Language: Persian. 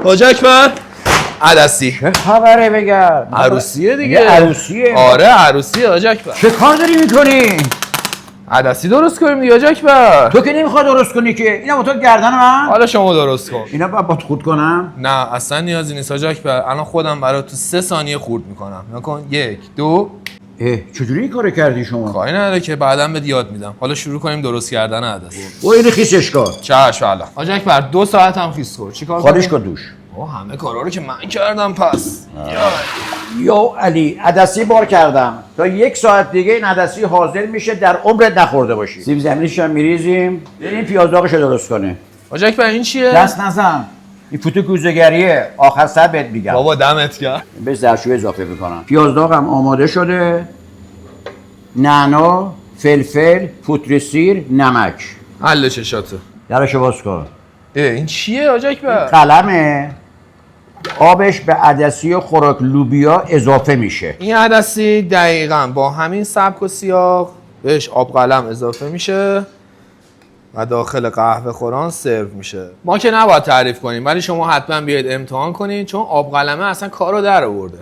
حاج اکبر عدسی. چه خبره بگر؟ عروسیه دیگه. عروسیه؟ آره عروسیه حاج اکبر. چه کار داری میکنی؟ عدسی درست کنیم دیگه حاج اکبر. تو که نمیخواد درست کنی که. اینا با تو گردن من؟ حالا شما درست کن. اینا باید با خود کنم؟ نه اصلا نیازی نیست حاج اکبر. الان خودم برات تو 3 ثانیه خورد میکنم. نکن 1 2. چجوری این کارو کردی شما؟ کاری نداره که بعداً بهت یاد میدم. حالا شروع کنیم درست کردن عدس. و اینو خیسش کن. چشم الان. حاج اکبر 2 ساعت هم خیس کن. چیکار کنم؟ خالیش کن دوش. همه کارا رو که من کردم پس. یا علی عدسی بار کردم تا 1 ساعت دیگه این عدسی حاضر میشه در عمرت نخورده باشی. سیب زمینیش هم میریزیم. این پیاز داغش رو درست کنه. حاج اکبر این چیه؟ دست نزن. این فوتو کوزه‌گریه. آخر سر بهت میگم. بابا دمت گرم. بهش ظرفشویی اضافه میکنم. پیاز داغم آماده شده. نعنا، فلفل، پودر سیر، نمک. حل چشاتو. درشو باز کن. این چیه حاج اکبر؟ قلمه. آبش به عدسی و خوراک لوبیا اضافه میشه. این عدسی دقیقاً با همین سبک و سیاق بهش آب قلم اضافه میشه و داخل قهوه خوران سرو میشه. ما که نباید تعریف کنیم ولی شما حتما بیاید امتحان کنین چون آب قلمه اصلا کارو در آورده.